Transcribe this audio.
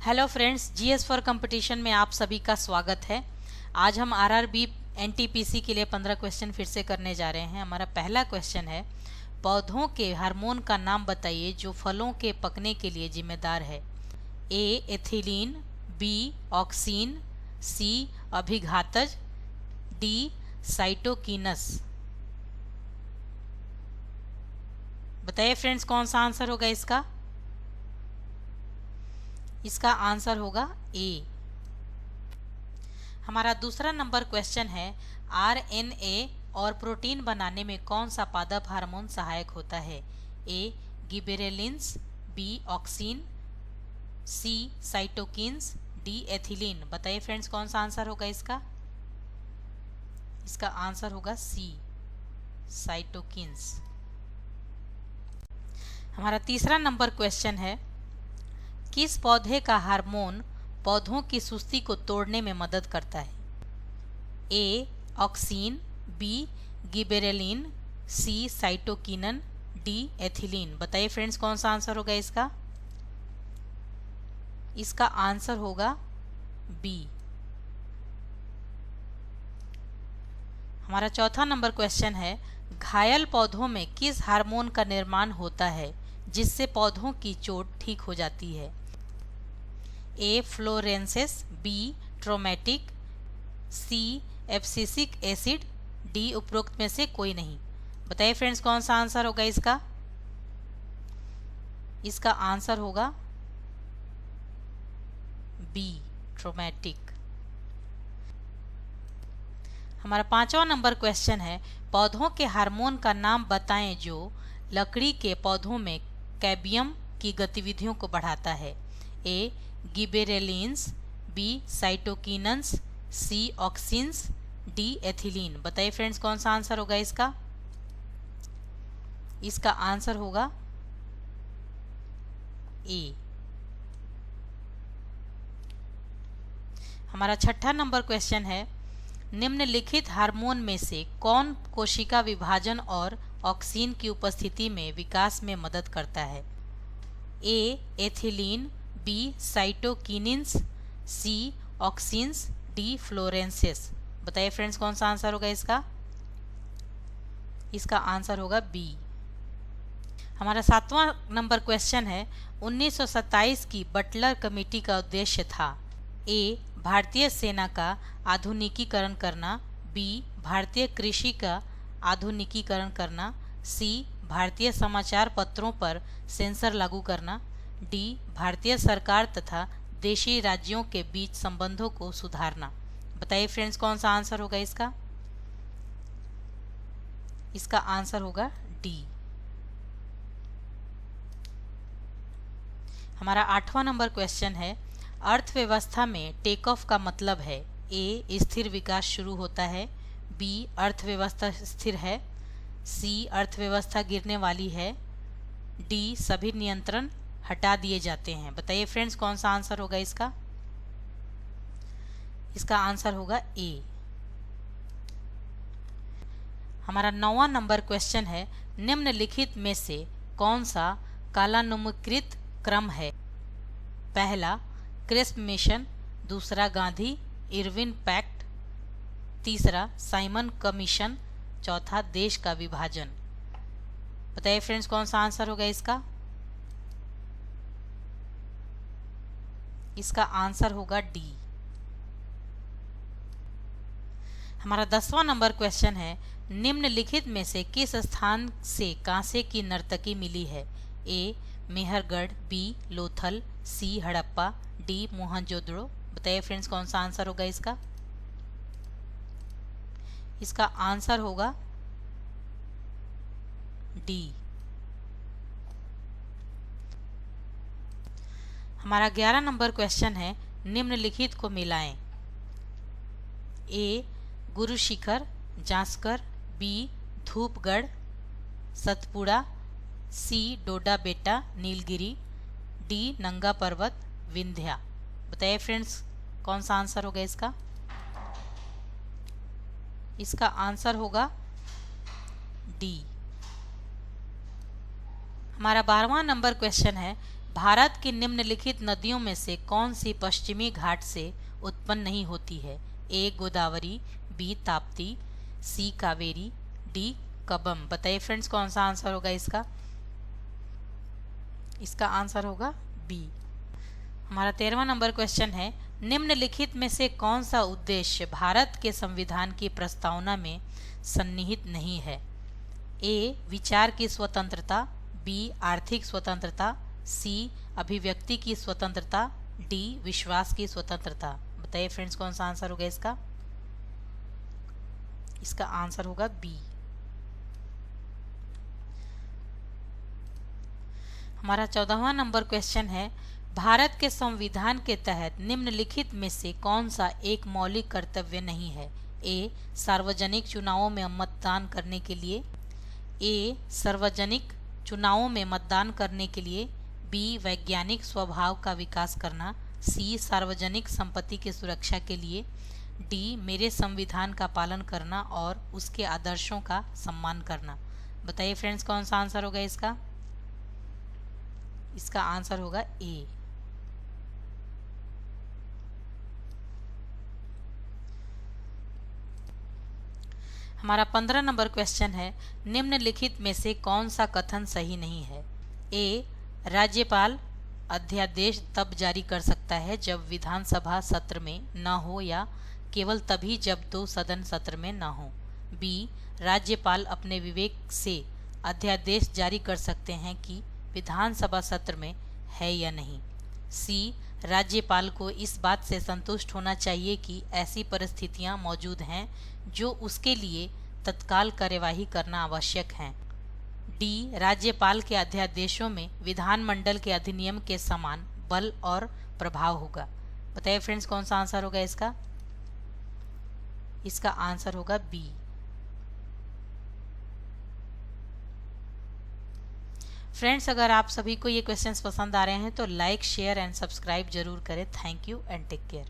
Hello friends, GS for competition में आप सभी का स्वागत है। आज हम आरआरबी एनटीपीसी के लिए 15 क्वेश्चन फिर से करने जा रहे हैं। हमारा पहला क्वेश्चन है, पौधों के हार्मोन का नाम बताइए जो फलों के पकने के लिए जिम्मेदार है। ए एथिलीन, बी ऑक्सीन, सी अभिघातज, डी साइटोकिनस। बताइए फ्रेंड्स, कौन सा आंसर होगा इसका? इसका आंसर होगा ए। हमारा दूसरा नंबर क्वेश्चन है, आरएनए और प्रोटीन बनाने में कौन सा पादप हार्मोन सहायक होता है। ए गिबेरेलिन्स, बी ऑक्सीन, सी साइटोकिन्स, डी एथिलीन। बताइए फ्रेंड्स, कौन सा आंसर होगा इसका? इसका आंसर होगा सी साइटोकिन्स। हमारा तीसरा नंबर क्वेश्चन है, किस पौधे का हार्मोन पौधों की सुस्ती को तोड़ने में मदद करता है। ए ऑक्सीन, बी गिबेरेलिन, सी साइटोकिनन, डी एथिलीन। बताइए फ्रेंड्स, कौन सा आंसर होगा इसका? इसका आंसर होगा बी। हमारा चौथा नंबर क्वेश्चन है, घायल पौधों में किस हार्मोन का निर्माण होता है जिससे पौधों की चोट ठीक हो जाती है। ए फ्लोरेंसेस, बी ट्रोमेटिक, सी एब्सिसिक एसिड, डी उपरोक्त में से कोई नहीं। बताइए फ्रेंड्स, कौन सा आंसर होगा इसका? इसका आंसर होगा बी ट्रोमेटिक। हमारा पांचवा नंबर क्वेश्चन है, पौधों के हार्मोन का नाम बताएं जो लकड़ी के पौधों में कैबियम की गतिविधियों को बढ़ाता है। ए गिबेरेलिन्स, बी साइटोकिनन्स, सी ऑक्सिन्स, डी एथिलीन। बताइए फ्रेंड्स, कौन सा आंसर होगा इसका? इसका आंसर होगा ए। हमारा छठा नंबर क्वेश्चन है, निम्नलिखित हार्मोन में से कौन कोशिका विभाजन और ऑक्सीन की उपस्थिति में विकास में मदद करता है। ए एथिलीन, बी साइटोकिनिन्स, सी ऑक्सिन्स, डी फ्लोरेंसेस। बताइए फ्रेंड्स, कौन सा आंसर होगा इसका? इसका आंसर होगा बी। हमारा सातवां नंबर क्वेश्चन है, 1927 की बटलर कमेटी का उद्देश्य था। ए भारतीय सेना का आधुनिकीकरण करना, बी भारतीय कृषि का आधुनिकीकरण करना, सी भारतीय समाचार पत्रों पर सेंसर लागू करना, डी भारतीय सरकार तथा देशी राज्यों के बीच संबंधों को सुधारना। बताइए फ्रेंड्स, कौन सा आंसर होगा इसका? इसका आंसर होगा डी। हमारा आठवां नंबर क्वेश्चन है, अर्थव्यवस्था में टेक ऑफ का मतलब है। ए स्थिर विकास शुरू होता है, बी अर्थव्यवस्था स्थिर है, सी अर्थव्यवस्था गिरने वाली है, डी सभी नियंत्रण हटा दिए जाते हैं। बताइए फ्रेंड्स, कौन सा आंसर होगा इसका? इसका आंसर होगा ए। हमारा 9वां नंबर क्वेश्चन है, निम्नलिखित में से कौन सा कालानुक्रमित क्रम है। पहला क्रिस्प मिशन, दूसरा गांधी इरविन पैक्ट, तीसरा साइमन कमीशन, चौथा देश का विभाजन। बताइए फ्रेंड्स, कौन सा आंसर होगा इसका? इसका आंसर होगा डी। हमारा 10वां नंबर क्वेश्चन है, निम्नलिखित में से किस स्थान से कांसे की नर्तकी मिली है। ए मेहरगढ़, बी लोथल, सी हड़प्पा, डी मोहनजोदड़ो। बताइए फ्रेंड्स, कौन सा आंसर होगा इसका? इसका आंसर होगा डी। हमारा 11 नंबर क्वेश्चन है, निम्नलिखित को मिलाएं। ए गुरु शिखर जांस्कर, बी धूपगढ़ सतपुड़ा, सी डोडा बेटा नीलगिरी, डी नंगा पर्वत विंध्या। बताइए फ्रेंड्स, कौन सा आंसर होगा इसका? इसका आंसर होगा डी। हमारा 12वां नंबर क्वेश्चन है, भारत की निम्नलिखित नदियों में से कौन सी पश्चिमी घाट से उत्पन्न नहीं होती है? ए गोदावरी, बी ताप्ती, सी कावेरी, डी कबम। बताइए फ्रेंड्स कौन सा आंसर होगा इसका? इसका आंसर होगा बी। हमारा 13वां नंबर क्वेश्चन है, निम्नलिखित में से कौन सा उद्देश्य भारत के संविधान की प्रस्तावना में सन्निहित नहीं है? ए विचार की स्वतंत्रता, बी आर्थिक स्वतंत्रता, सी अभिव्यक्ति की स्वतंत्रता, डी विश्वास की स्वतंत्रता। बताइए फ्रेंड्स कौन सा आंसर होगा इसका? इसका आंसर होगा बी। हमारा 14वां नंबर क्वेश्चन है, भारत के संविधान के तहत निम्नलिखित में से कौन सा एक मौलिक कर्तव्य नहीं है? ए सार्वजनिक चुनावों में मतदान करने के लिए, ए सार्वजनिक चुनावों में मतदान करने के लिए, बी वैज्ञानिक स्वभाव का विकास करना, सी सार्वजनिक संपत्ति की सुरक्षा के लिए, डी मेरे संविधान का पालन करना और उसके आदर्शों का सम्मान करना। बताइए फ्रेंड्स कौन सा आंसर होगा इसका? इसका आंसर होगा ए। हमारा 15 नंबर क्वेश्चन है, निम्नलिखित में से कौन सा कथन सही नहीं है? ए राज्यपाल अध्यादेश तब जारी कर सकता है जब विधानसभा सत्र में न हो या केवल तभी जब दो सदन सत्र में न हो। बी राज्यपाल अपने विवेक से अध्यादेश जारी कर सकते हैं कि विधानसभा सत्र में है या नहीं। सी राज्यपाल को इस बात से संतुष्ट होना चाहिए कि ऐसी परिस्थितियां मौजूद हैं जो उसके लिए तत्काल कार्यवाही करना आवश्यक है। डी राज्यपाल के अध्यादेशों में विधानमंडल के अधिनियम के समान बल और प्रभाव होगा। बताइए फ्रेंड्स कौन सा आंसर होगा इसका? इसका आंसर होगा बी। फ्रेंड्स अगर आप सभी को ये क्वेश्चंस पसंद आ रहे हैं तो लाइक, शेयर एंड सब्सक्राइब जरूर करें। Thank you and take care.